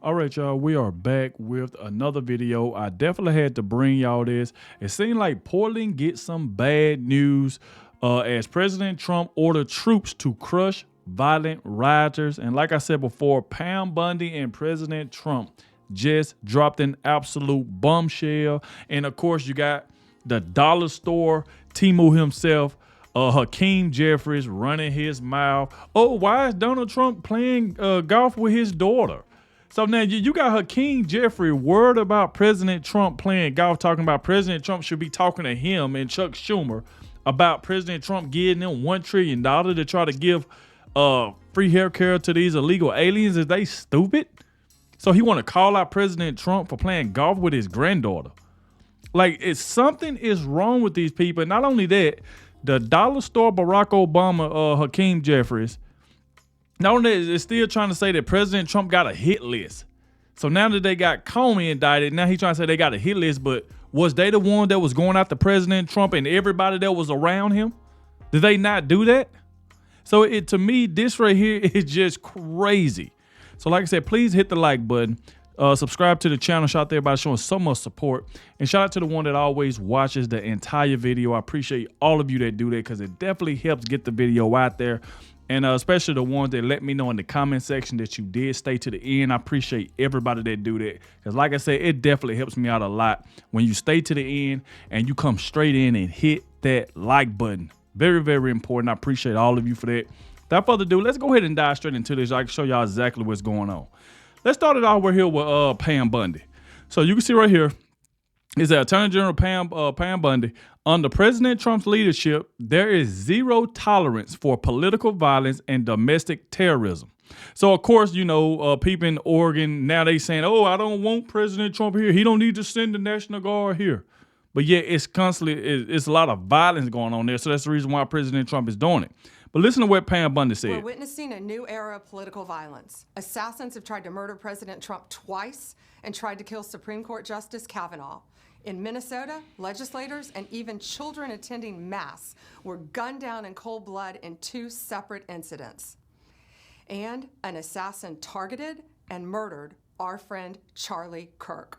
All right, y'all, we are back with another video. I definitely had to bring y'all this. It seemed like Portland gets some bad news as President Trump ordered troops to crush violent rioters. And like I said before, Pam Bundy and President Trump just dropped an absolute bombshell. And of course, you got the dollar store Timo himself, Hakeem Jeffries, running his mouth. Oh, why is Donald Trump playing golf with his daughter? So now you got Hakeem Jeffries worried about President Trump playing golf, talking about President Trump should be talking to him and Chuck Schumer about President Trump giving them $1 trillion to try to give free health care to these illegal aliens. Is they stupid? So he want to call out President Trump for playing golf with his granddaughter. Like, it's something is wrong with these people. Not only that, the dollar store Barack Obama, Hakeem Jeffries, not only that, it's still trying to say that President Trump got a hit list. So now that they got Comey indicted, now he's trying to say they got a hit list, but was they the one that was going after President Trump and everybody that was around him? Did they not do that? So to me, this right here is just crazy. So like I said, please hit the like button. Subscribe to the channel. Shout out to everybody showing so much support. And shout out to the one that always watches the entire video. I appreciate all of you that do that because it definitely helps get the video out there. And especially the ones that let me know in the comment section that you did stay to the end. I appreciate everybody that do that. Because like I said, it definitely helps me out a lot when you stay to the end and you come straight in and hit that like button. Very, very important. I appreciate all of you for that. Without further ado, let's go ahead and dive straight into this. I can show y'all exactly what's going on. Let's start it off right here with Pam Bundy. So you can see right here is that Attorney General Pam Bundy. Under President Trump's leadership, there is zero tolerance for political violence and domestic terrorism. So, of course, you know, people in Oregon, now they saying, oh, I don't want President Trump here. He don't need to send the National Guard here. But yet it's constantly, it's a lot of violence going on there. So that's the reason why President Trump is doing it. But listen to what Pam Bundy said. We're witnessing a new era of political violence. Assassins have tried to murder President Trump twice and tried to kill Supreme Court Justice Kavanaugh. In Minnesota, legislators and even children attending Mass were gunned down in cold blood in 2 separate incidents. And an assassin targeted and murdered our friend Charlie Kirk.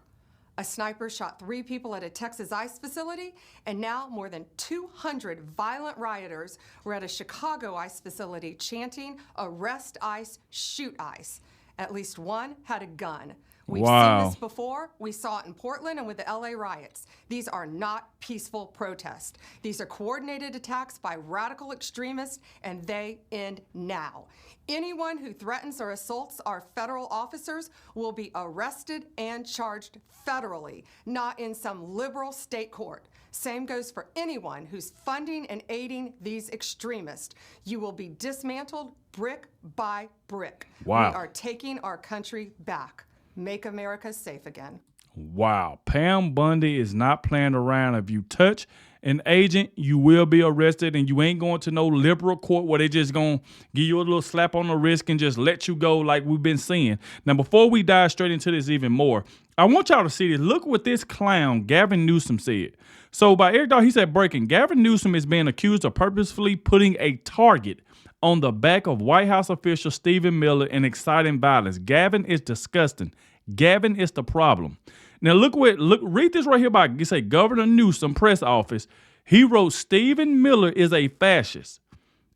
A sniper shot 3 people at a Texas ICE facility, and now more than 200 violent rioters were at a Chicago ICE facility chanting, "Arrest ICE, shoot ICE." At least one had a gun. We've seen this before. We saw it in Portland and with the LA riots. These are not peaceful protests. These are coordinated attacks by radical extremists, and they end now. Anyone who threatens or assaults our federal officers will be arrested and charged federally, not in some liberal state court. Same goes for anyone who's funding and aiding these extremists. You will be dismantled brick by brick. Wow. We are taking our country back. Make America safe again. Wow. Pam Bundy is not playing around. If you touch an agent, you will be arrested, and you ain't going to no liberal court where they just going to give you a little slap on the wrist and just let you go like we've been seeing. Now, before we dive straight into this even more, I want y'all to see this. Look what this clown, Gavin Newsom, said. So by Adogg, he said, breaking, Gavin Newsom is being accused of purposefully putting a target on the back of White House official Stephen Miller and inciting violence. Gavin is disgusting. Gavin is the problem. Now read this right here by, you say, Governor Newsom press office. He wrote Stephen Miller is a fascist.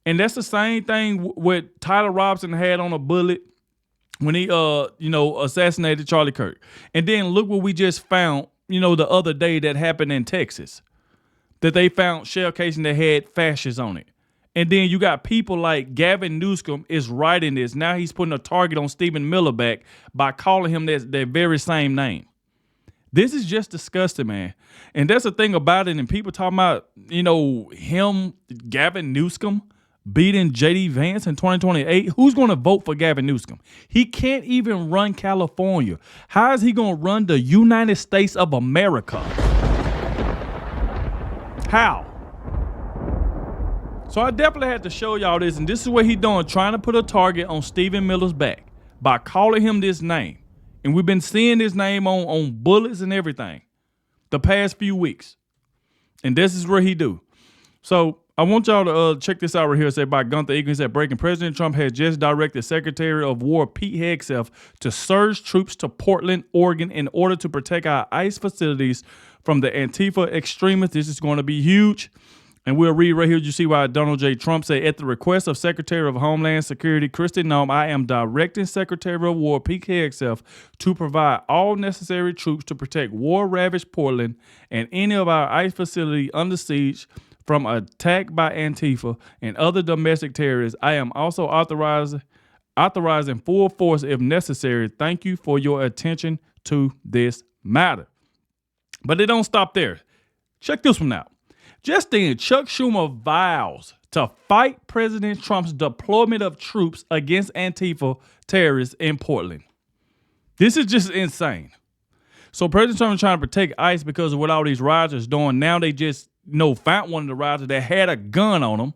And that's the same thing what Tyler Robson had on a bullet when he assassinated Charlie Kirk. And then look what we just found, the other day that happened in Texas. That they found shell casing that had fascists on it. And then you got people like Gavin Newsom is writing this. Now he's putting a target on Stephen Miller back by calling him that very same name. This is just disgusting, man. And that's the thing about it. And people talking about, him, Gavin Newsom, beating J.D. Vance in 2028. Who's going to vote for Gavin Newsom? He can't even run California. How is he going to run the United States of America? How? So I definitely had to show y'all this, and this is what he doing, trying to put a target on Stephen Miller's back by calling him this name. And we've been seeing this name on bullets and everything the past few weeks. And this is what he do. So I want y'all to check this out right here. It said by Gunther Egan, said breaking President Trump has just directed Secretary of War Pete Hegseth to surge troops to Portland, Oregon in order to protect our ICE facilities from the Antifa extremists. This is going to be huge. And we'll read right here. You see why Donald J. Trump said, at the request of Secretary of Homeland Security Kristi Noem, I am directing Secretary of War Pete Hegseth to provide all necessary troops to protect war-ravaged Portland and any of our ICE facilities under siege from attack by Antifa and other domestic terrorists. I am also authorizing full force if necessary. Thank you for your attention to this matter. But it don't stop there. Check this one out. Just then, Chuck Schumer vows to fight President Trump's deployment of troops against Antifa terrorists in Portland. This is just insane. So President Trump is trying to protect ICE because of what all these rioters doing. Now they just found one of the rioters that had a gun on them.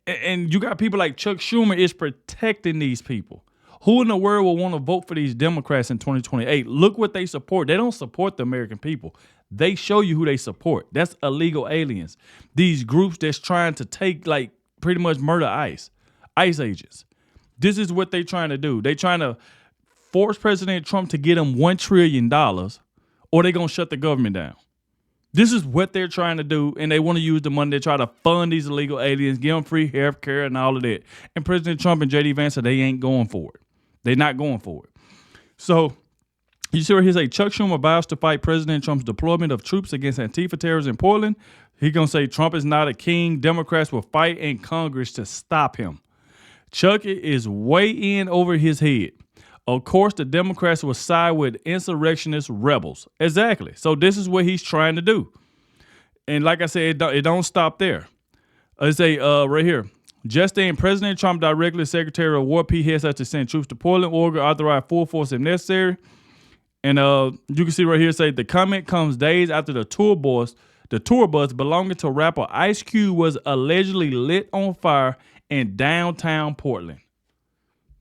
And you got people like Chuck Schumer is protecting these people. Who in the world will want to vote for these Democrats in 2028? Look what they support. They don't support the American people. They show you who they support. That's illegal aliens. These groups that's trying to take, pretty much murder ICE agents. This is what they're trying to do. They're trying to force President Trump to get them $1 trillion or they're going to shut the government down. This is what they're trying to do, and they want to use the money to try to fund these illegal aliens, give them free health care and all of that. And President Trump and J.D. Vance said they ain't going for it. They're not going for it. So you see where he say Chuck Schumer vows to fight President Trump's deployment of troops against Antifa terrorists in Portland. He's going to say Trump is not a king. Democrats will fight in Congress to stop him. Chuck is way in over his head. Of course, the Democrats will side with insurrectionist rebels. Exactly. So this is what he's trying to do. And like I said, it don't stop there. It say right here. Just then, President Trump directly Secretary of War Pete Hegseth to send troops to Portland, Oregon, authorize full force if necessary. And you can see right here, say the comment comes days after the tour bus belonging to rapper Ice Cube was allegedly lit on fire in downtown Portland.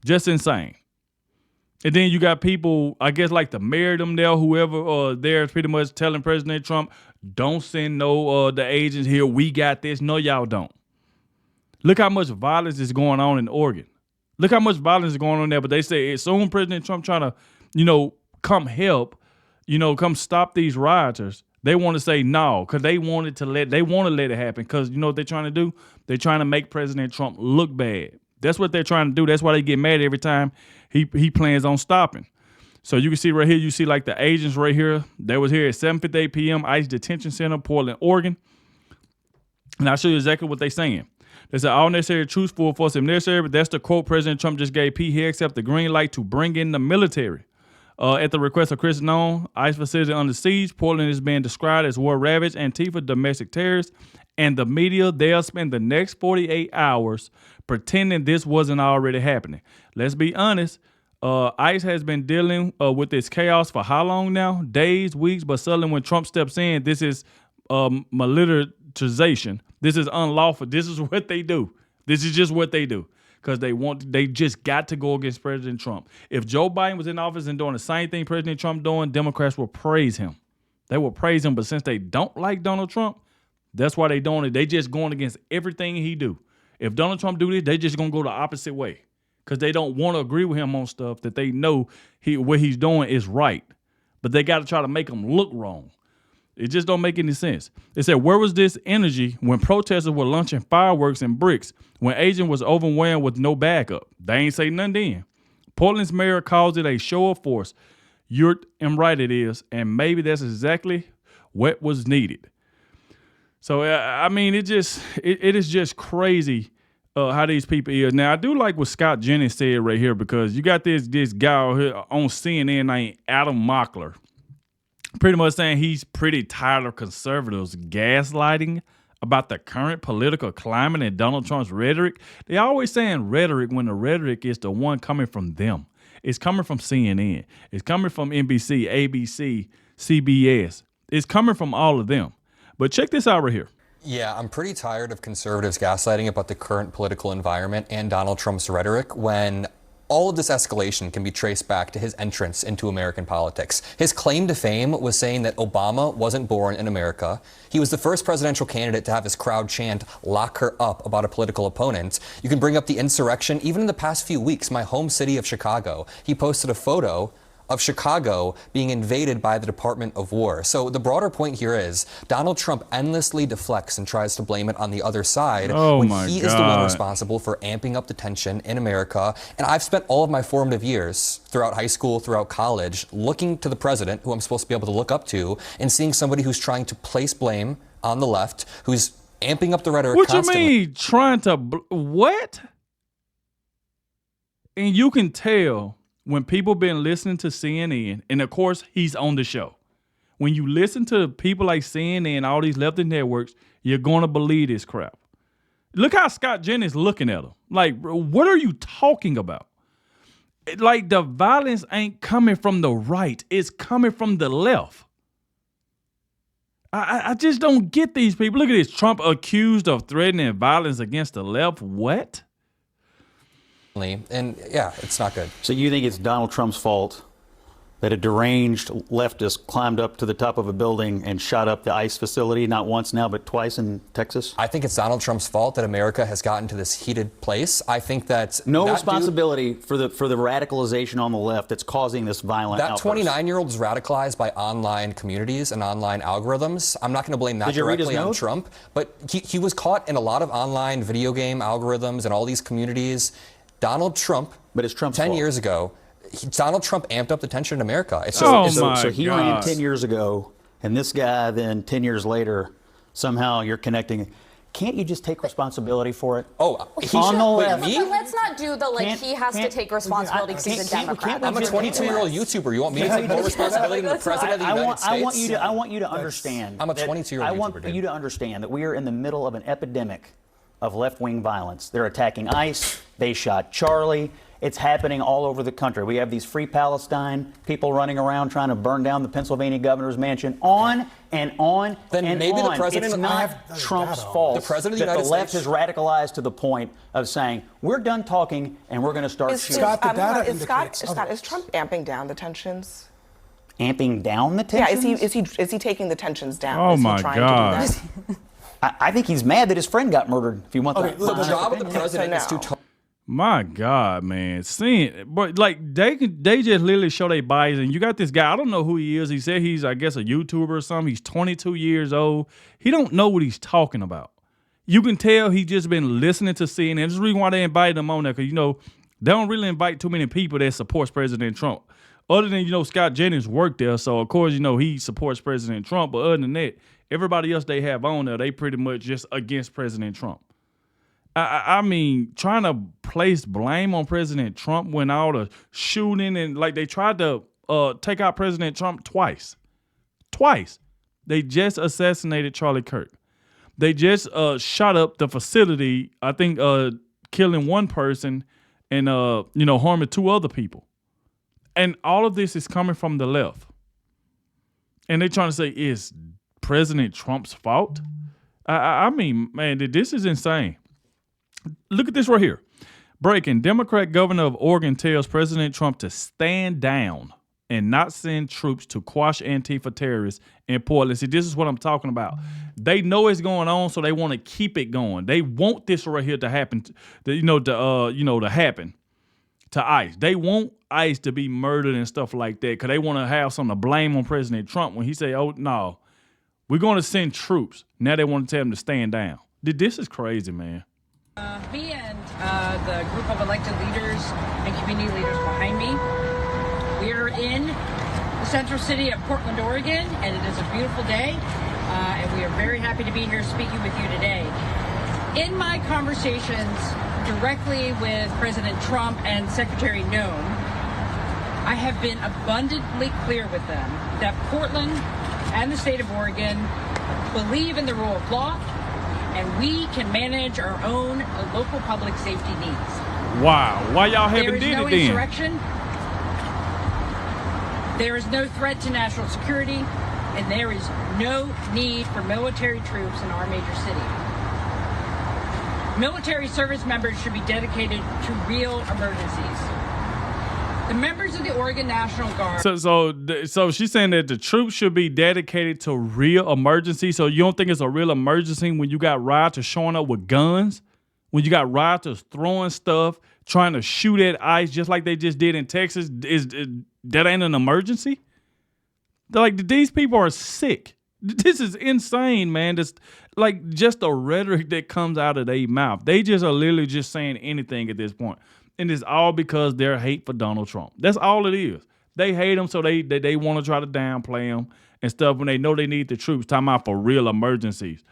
Just insane. And then you got people, I guess like the mayor them there, whoever there is pretty much telling President Trump, don't send the agents here. We got this. No, y'all don't. Look how much violence is going on in Oregon. Look how much violence is going on there. But they say as soon President Trump trying to, come help, come stop these rioters, they want to say no because they want to let it happen because you know what they're trying to do? They're trying to make President Trump look bad. That's what they're trying to do. That's why they get mad every time he plans on stopping. So you can see right here, you see like the agents right here. They was here at 7:58 p.m. ICE Detention Center, Portland, Oregon. And I'll show you exactly what they're saying. They said all necessary troops full force if necessary, but that's the quote President Trump just gave Pete Hegseth the green light to bring in the military. At the request of Kristi Noem, ICE facility under siege. Portland is being described as war-ravaged Antifa domestic terrorists, and the media, they'll spend the next 48 hours pretending this wasn't already happening. Let's be honest. ICE has been dealing with this chaos for how long now? Days, weeks, but suddenly when Trump steps in, this is militarization. This is unlawful. This is what they do. This is just what they do. Because they just got to go against President Trump. If Joe Biden was in office and doing the same thing President Trump doing, Democrats will praise him. They will praise him, but since they don't like Donald Trump, that's why they doing it. They just going against everything he do. If Donald Trump do this, they just gonna go the opposite way. Because they don't want to agree with him on stuff that they know what he's doing is right. But they got to try to make him look wrong. It just don't make any sense. They said, where was this energy when protesters were launching fireworks and bricks, when agent was overwhelmed with no backup? They ain't say nothing then. Portland's mayor calls it a show of force. You're right it is, and maybe that's exactly what was needed. So, I mean, it is just crazy how these people is. Now, I do like what Scott Jennings said right here because you got this guy here on CNN named Adam Mockler. Pretty much saying he's pretty tired of conservatives gaslighting about the current political climate and Donald Trump's rhetoric. They always saying rhetoric when the rhetoric is the one coming from them. It's coming from CNN. It's coming from NBC, ABC, CBS. It's coming from all of them. But check this out right here. Yeah, I'm pretty tired of conservatives gaslighting about the current political environment and Donald Trump's rhetoric when All of this escalation can be traced back to his entrance into American politics. His claim to fame was saying that Obama wasn't born in America. He was the first presidential candidate to have his crowd chant, "Lock her up," about a political opponent. You can bring up the insurrection. Even in the past few weeks, my home city of Chicago, he posted a photo of Chicago being invaded by the Department of War. So the broader point here is Donald Trump endlessly deflects and tries to blame it on the other side when he is the one responsible for amping up the tension in America. And I've spent all of my formative years throughout high school, throughout college, looking to the president, who I'm supposed to be able to look up to, and seeing somebody who's trying to place blame on the left, who's amping up the rhetoric constantly. What you mean trying to, what? And you can tell when people been listening to CNN, and of course he's on the show. When you listen to people like CNN, all these leftist networks, you're gonna believe this crap. Look how Scott Jennings looking at him. Like, what are you talking about? Like, the violence ain't coming from the right, it's coming from the left. I just don't get these people. Look at this, Trump accused of threatening violence against the left. What? And yeah, it's not good. So you think it's Donald Trump's fault that a deranged leftist climbed up to the top of a building and shot up the ICE facility, not once now, but twice in Texas? I think it's Donald Trump's fault that America has gotten to this heated place. I think that no responsibility for the radicalization on the left that's causing this violent outburst. That 29-year-old is radicalized by online communities and online algorithms. I'm not going to blame that directly on Trump, but he was caught in a lot of online video game algorithms and all these communities. Donald Trump, but it's Trump's 10 fault. years ago, Donald Trump amped up the tension in America. So he ran 10 years ago, and this guy then 10 years later, somehow you're connecting. Can't you just take responsibility for it? Oh, on the left. But let's not do the he has to take responsibility because he's a Democrat. I'm a 22-year-old YouTuber. You want me to take more responsibility than the president of the United States? I want you to understand. I'm a 22-year-old YouTuber. I want you to understand that we are in the middle of an epidemic of left-wing violence. They're attacking ICE. They shot Charlie. It's happening all over the country. We have these Free Palestine people running around trying to burn down the Pennsylvania governor's mansion. On and on then and maybe on. The president it's not Trump's fault the president of the that United the left States has radicalized to the point of saying, we're done talking and we're going to start shooting. Scott, the data indicates... Scott, is Trump amping down the tensions? Amping down the tensions? Yeah, is he taking the tensions down? Oh, is my he trying God. to do that? I think he's mad that his friend got murdered, if you want that. The job of the president is to My God, man. But like they just literally show their bias, and you got this guy, I don't know who he is. He said he's, I guess, a YouTuber or something. He's 22 years old. He don't know what he's talking about. You can tell he just been listening to CNN. That's the reason why they invited him on there, because, they don't really invite too many people that supports President Trump. Other than, Scott Jennings worked there, so of course, he supports President Trump. But other than that, everybody else they have on there, they pretty much just against President Trump. I mean, trying to place blame on President Trump when all the shooting and like they tried to take out President Trump twice. They just assassinated Charlie Kirk. They just shot up the facility, I think killing one person and, harming two other people. And all of this is coming from the left. And they're trying to say it's President Trump's fault. I mean, man, this is insane. Look at this right here. Breaking. Democrat governor of Oregon tells President Trump to stand down and not send troops to quash Antifa terrorists in Portland. See, this is what I'm talking about. They know it's going on, so they want to keep it going. They want this right here to happen, to happen to ICE. They want ICE to be murdered and stuff like that because they want to have something to blame on President Trump when he say, oh, no, we're going to send troops. Now they want to tell them to stand down. This is crazy, man. Me and the group of elected leaders and community leaders behind me, we are in the central city of Portland, Oregon, and it is a beautiful day, and we are very happy to be here speaking with you today. In my conversations directly with President Trump and Secretary Noem, I have been abundantly clear with them that Portland and the state of Oregon believe in the rule of law, and we can manage our own local public safety needs. Wow. Why y'all haven't did it then? There is no insurrection. There is no threat to national security, and there is no need for military troops in our major city. Military service members should be dedicated to real emergencies. The members of the Oregon National Guard. So she's saying that the troops should be dedicated to real emergency. So you don't think it's a real emergency when you got rioters showing up with guns? When you got rioters throwing stuff, trying to shoot at ICE just like they just did in Texas? That ain't an emergency? They're like, these people are sick. This is insane, man. This, like, just the rhetoric that comes out of their mouth. They just are literally just saying anything at this point. And it's all because their hate for Donald Trump. That's all it is. They hate him, so they want to try to downplay him and stuff when they know they need the troops. Talking about for real emergencies.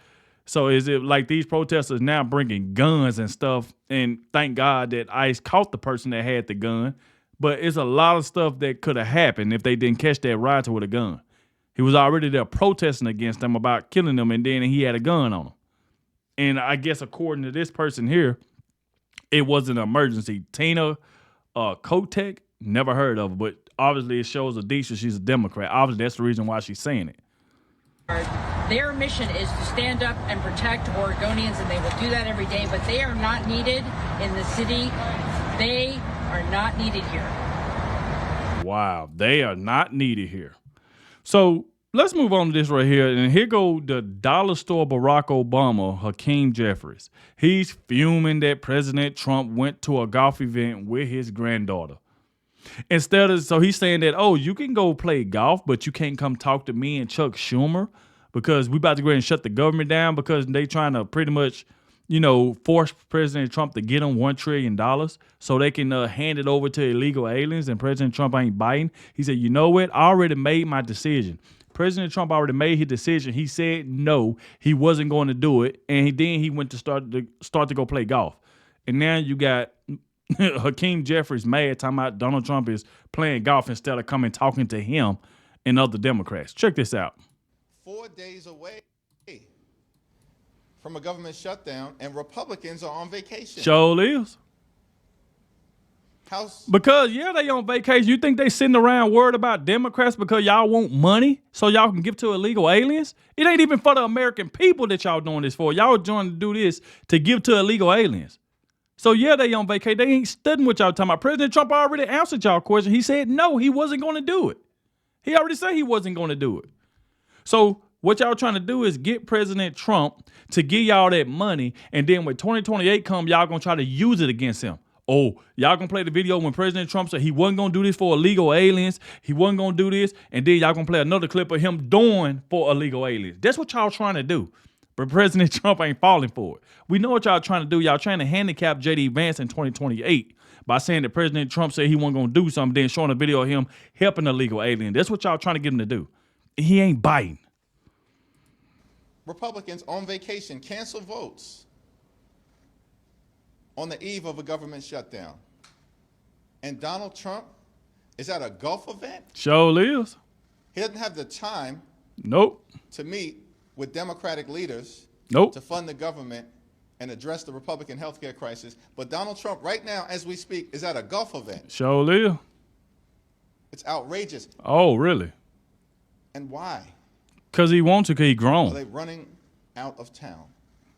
So is it like these protesters now bringing guns and stuff? And thank God that ICE caught the person that had the gun. But it's a lot of stuff that could have happened if they didn't catch that rioter with a gun. He was already there protesting against them about killing them, and then he had a gun on him. And I guess according to this person here, it was an emergency. Tina Kotek, never heard of her, but obviously it shows Adisha she's a Democrat. Obviously that's the reason why she's saying it. Their mission is to stand up and protect Oregonians, and they will do that every day, but they are not needed in the city. They are not needed here. Wow, they are not needed here. So let's move on to this right here. And here go the dollar store Barack Obama, Hakeem Jeffries. He's fuming that President Trump went to a golf event with his granddaughter. So he's saying that, oh, you can go play golf, but you can't come talk to me and Chuck Schumer because we about to go ahead and shut the government down because they trying to pretty much, force President Trump to get them $1 trillion so they can hand it over to illegal aliens, and President Trump ain't biting. He said, you know what? I already made my decision. President Trump already made his decision. He said no, he wasn't going to do it, and then he went to start to go play golf. And now you got Hakeem Jeffries mad talking about Donald Trump is playing golf instead of coming talking to him and other Democrats. Check this out. 4 days away from a government shutdown, and Republicans are on vacation. Sure is. Because, they on vacation. You think they sitting around worried about Democrats because y'all want money so y'all can give to illegal aliens? It ain't even for the American people that y'all doing this for. Y'all trying to do this to give to illegal aliens. So, they on vacation. They ain't studying what y'all talking about. President Trump already answered y'all question. He said no, he wasn't going to do it. He already said he wasn't going to do it. So, what y'all trying to do is get President Trump to give y'all that money, and then when 2028 come, y'all gonna try to use it against him. Oh, y'all gonna play the video when President Trump said he wasn't gonna do this for illegal aliens, he wasn't gonna do this, and then y'all gonna play another clip of him doing for illegal aliens. That's what y'all trying to do. But President Trump ain't falling for it. We know what y'all trying to do. Y'all trying to handicap J.D. Vance in 2028 by saying that President Trump said he wasn't gonna do something, then showing a video of him helping illegal aliens. That's what y'all trying to get him to do. He ain't biting. Republicans on vacation cancel votes on the eve of a government shutdown. And Donald Trump is at a golf event? Sure is. He doesn't have the time to meet with Democratic leaders to fund the government and address the Republican healthcare crisis. But Donald Trump, right now, as we speak, is at a golf event. Sure is. It's outrageous. Oh, really? And why? Because he wants to, because he grown. Are they running out of town?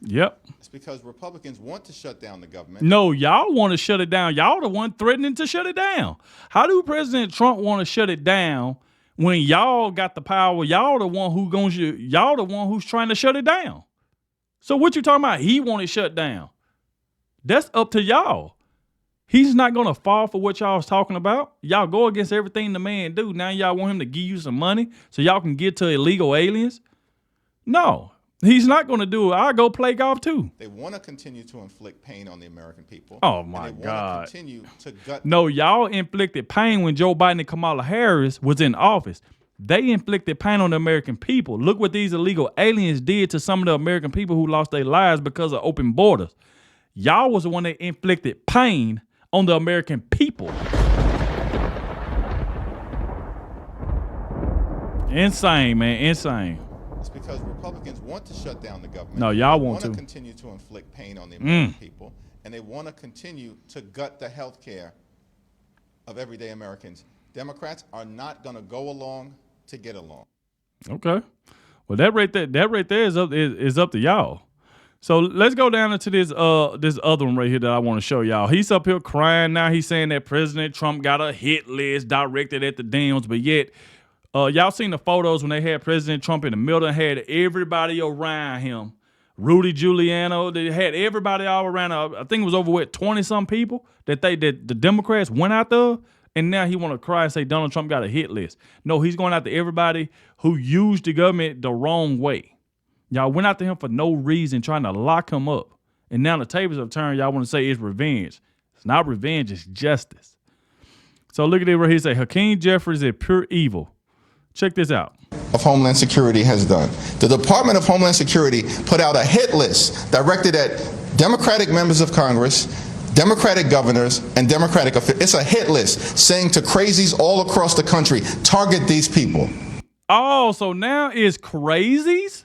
Yep. It's because Republicans want to shut down the government. No, y'all want to shut it down. Y'all the one threatening to shut it down. How do President Trump want to shut it down when y'all got the power? Y'all the one who's trying to shut it down. So what you talking about? He want it shut down. That's up to y'all. He's not going to fall for what y'all was talking about. Y'all go against everything the man do. Now y'all want him to give you some money so y'all can get to illegal aliens? No, he's not going to do it. I'll go play golf too. They want to continue to inflict pain on the American people. Oh my God. They want to continue to gut. No, y'all inflicted pain when Joe Biden and Kamala Harris was in office. They inflicted pain on the American people. Look what these illegal aliens did to some of the American people who lost their lives because of open borders. Y'all was the one that inflicted pain on the American people. Insane, man. Insane. It's because Republicans want to shut down the government. No, y'all want to. They want to continue to inflict pain on the American people, and they want to continue to gut the health care of everyday Americans. Democrats are not going to go along to get along. Okay. Well, that right there is up to y'all. So let's go down into this other one right here that I want to show y'all. He's up here crying now. He's saying that President Trump got a hit list directed at the Dems, but yet y'all seen the photos when they had President Trump in the middle and had everybody around him. Rudy Giuliani, they had everybody all around. I think it was over with 20-some people that the Democrats went after, and now he want to cry and say Donald Trump got a hit list. No, he's going after everybody who used the government the wrong way. Y'all went after him for no reason, trying to lock him up. And now the tables have turned. Y'all want to say it's revenge. It's not revenge, it's justice. So look at it right here. Say Hakeem Jeffries is pure evil. Check this out. Of Homeland Security has done. The Department of Homeland Security put out a hit list directed at Democratic members of Congress, Democratic governors, and Democratic officials. It's a hit list saying to crazies all across the country, target these people. Oh, so now it's crazies?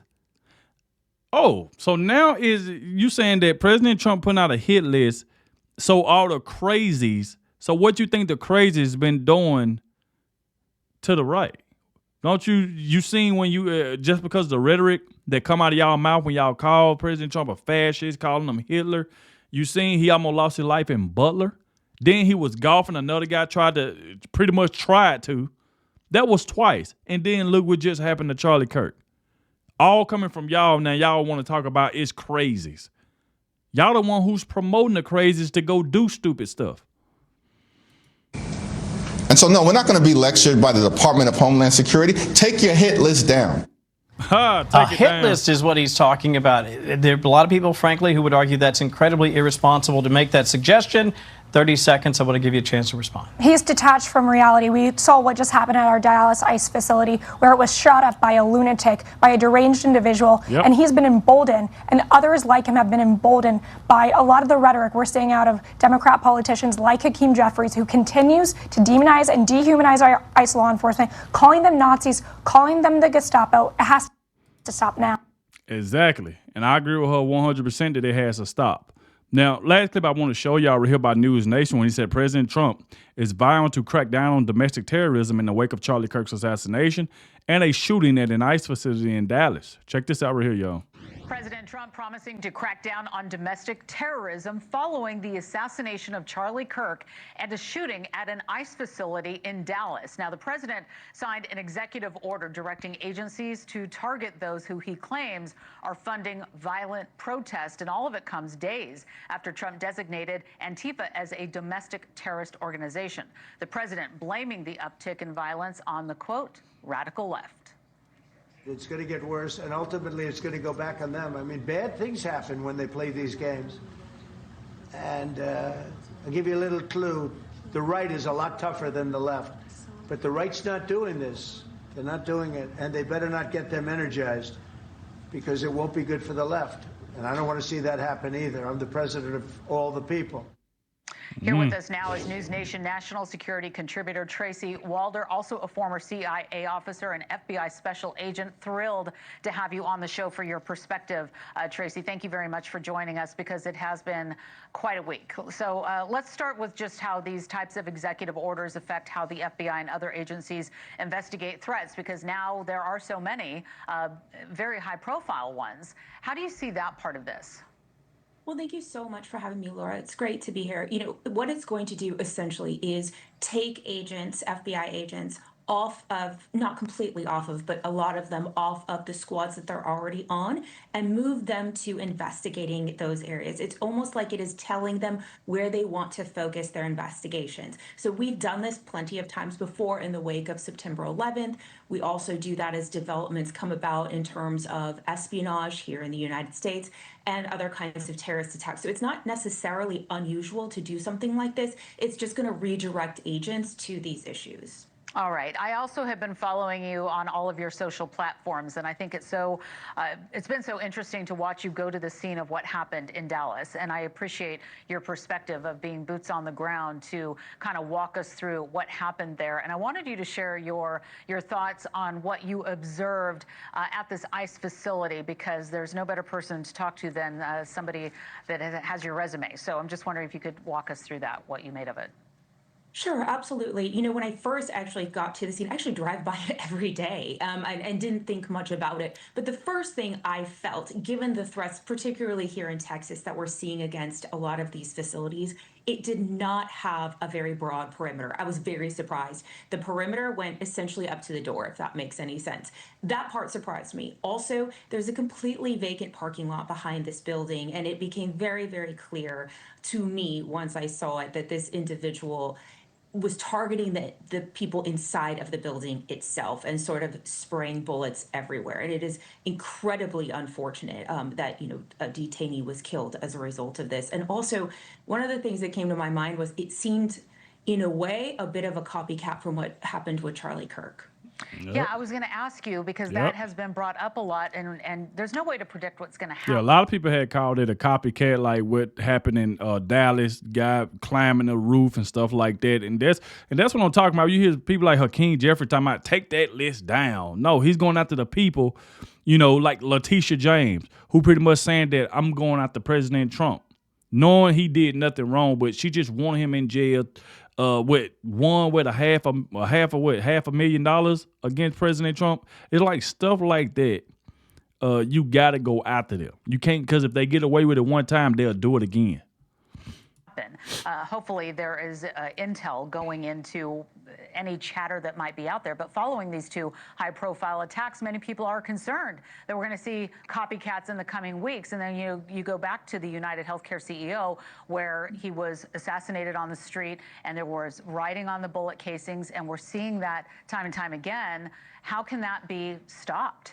Oh, so now is you saying that President Trump putting out a hit list, so all the crazies, so what you think the crazies been doing to the right? Don't you seen when you, just because the rhetoric that come out of y'all mouth when y'all call President Trump a fascist, calling him Hitler, you seen he almost lost his life in Butler? Then he was golfing, another guy tried to. That was twice. And then look what just happened to Charlie Kirk. All coming from y'all. Now y'all want to talk about it's crazies. Y'all the one who's promoting the crazies to go do stupid stuff. And so, no, we're not going to be lectured by the Department of Homeland Security. Take your hit list down. A hit list is what he's talking about. There are a lot of people, frankly, who would argue that's incredibly irresponsible to make that suggestion. 30 seconds. I want to give you a chance to respond. He's detached from reality. We saw what just happened at our Dallas ICE facility, where it was shot up by a lunatic, by a deranged individual, and he's been emboldened, and others like him have been emboldened by a lot of the rhetoric we're seeing out of Democrat politicians like Hakeem Jeffries, who continues to demonize and dehumanize our ICE law enforcement, calling them Nazis, calling them the Gestapo. It has to stop now. Exactly. And I agree with her 100% that it has to stop. Now, last clip I want to show y'all right here by News Nation when he said President Trump is vowing to crack down on domestic terrorism in the wake of Charlie Kirk's assassination and a shooting at an ICE facility in Dallas. Check this out right here, y'all. President Trump promising to crack down on domestic terrorism following the assassination of Charlie Kirk and a shooting at an ICE facility in Dallas. Now, the president signed an executive order directing agencies to target those who he claims are funding violent protest, and all of it comes days after Trump designated Antifa as a domestic terrorist organization. The president blaming the uptick in violence on the, quote, radical left. It's going to get worse, and ultimately it's going to go back on them. I mean, bad things happen when they play these games. And I'll give you a little clue. The right is a lot tougher than the left. But the right's not doing this. They're not doing it, and they better not get them energized, because it won't be good for the left. And I don't want to see that happen either. I'm the president of all the people. Here with us now is News Nation national security contributor Tracy Walder, also a former CIA officer and FBI special agent. Thrilled to have you on the show for your perspective, Tracy. Thank you very much for joining us, because it has been quite a week. So let's start with just how these types of executive orders affect how the FBI and other agencies investigate threats, because now there are so many very high-profile ones. How do you see that part of this? Well, thank you so much for having me, Laura. It's great to be here. You know, what it's going to do essentially is take agents, FBI agents, off of, not completely off of, but a lot of them off of the squads that they're already on, and move them to investigating those areas. It's almost like it is telling them where they want to focus their investigations. So we've done this plenty of times before in the wake of September 11th. We also do that as developments come about in terms of espionage here in the United States and other kinds of terrorist attacks. So it's not necessarily unusual to do something like this. It's just going to redirect agents to these issues. All right. I also have been following you on all of your social platforms, and I think it's been so interesting to watch you go to the scene of what happened in Dallas. And I appreciate your perspective of being boots on the ground to kind of walk us through what happened there. And I wanted you to share your thoughts on what you observed at this ICE facility, because there's no better person to talk to than somebody that has your resume. So I'm just wondering if you could walk us through that, what you made of it. Sure, absolutely. You know, when I first actually got to the scene, I actually drive by it every day and didn't think much about it. But the first thing I felt, given the threats, particularly here in Texas, that we're seeing against a lot of these facilities, it did not have a very broad perimeter. I was very surprised. The perimeter went essentially up to the door, if that makes any sense. That part surprised me. Also, there's a completely vacant parking lot behind this building, and it became very, very clear to me once I saw it that this individual was targeting the people inside of the building itself and sort of spraying bullets everywhere. And it is incredibly unfortunate that, you know, a detainee was killed as a result of this. And also, one of the things that came to my mind was it seemed, in a way, a bit of a copycat from what happened with Charlie Kirk. Yep. Yeah, I was going to ask you because that has been brought up a lot, and there's no way to predict what's going to happen. Yeah, a lot of people had called it a copycat, like what happened in Dallas, guy climbing the roof and stuff like that. And that's what I'm talking about. You hear people like Hakeem Jeffries talking about take that list down. No, he's going after the people, you know, like Letitia James, who pretty much saying that I'm going after President Trump, knowing he did nothing wrong, but she just wanted him in jail. With half $500,000 against President Trump. It's like stuff like that. You got to go after them. You can't, because if they get away with it one time, they'll do it again. Hopefully there is intel going into any chatter that might be out there. But following these two high-profile attacks, many people are concerned that we're going to see copycats in the coming weeks. And then you go back to the United Healthcare CEO, where he was assassinated on the street, and there was writing on the bullet casings, and we're seeing that time and time again. How can that be stopped?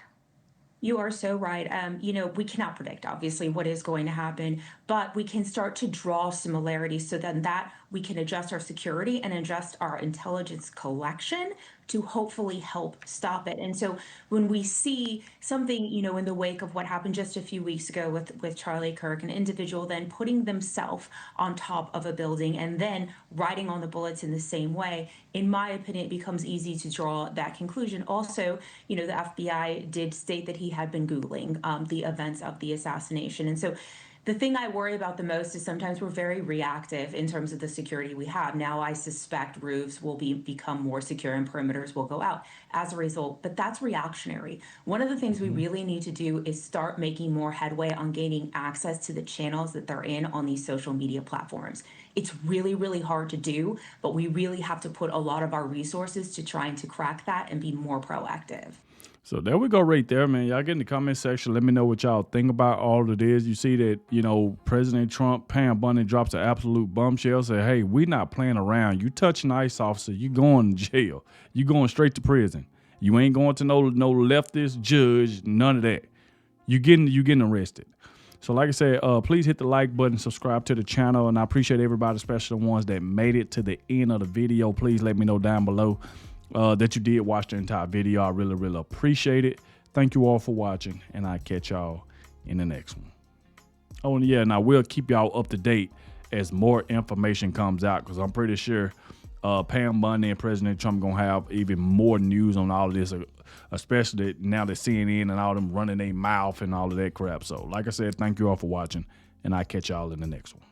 You are so right. You know, we cannot predict, obviously, what is going to happen, but we can start to draw similarities so then that we can adjust our security and adjust our intelligence collection to hopefully help stop it. And so when we see something, you know, in the wake of what happened just a few weeks ago with Charlie Kirk, an individual then putting themselves on top of a building and then writing on the bullets in the same way, in my opinion, it becomes easy to draw that conclusion. Also, you know, the FBI did state that he had been Googling the events of the assassination. And so the thing I worry about the most is sometimes we're very reactive in terms of the security we have. Now I suspect roofs will become more secure and perimeters will go out as a result, but that's reactionary. One of the things we really need to do is start making more headway on gaining access to the channels that they're in on these social media platforms. It's really, really hard to do, but we really have to put a lot of our resources to trying to crack that and be more proactive. So there we go right there, man. Y'all get in the comment section. Let me know what y'all think about all of this. You see that, you know, President Trump, Pam Bundy drops an absolute bombshell. Say, hey, we're not playing around. You touch an ICE officer, you going to jail. You going straight to prison. You ain't going to no leftist judge, none of that. You getting arrested. So like I said, please hit the like button, subscribe to the channel, and I appreciate everybody, especially the ones that made it to the end of the video. Please let me know down below that you did watch the entire video. I really, really appreciate it. Thank you all for watching, and I'll catch y'all in the next one. Oh, and yeah, and I will keep y'all up to date as more information comes out, because I'm pretty sure Pam Bundy and President Trump going to have even more news on all of this, especially now that CNN and all them running their mouth and all of that crap. So, like I said, thank you all for watching, and I'll catch y'all in the next one.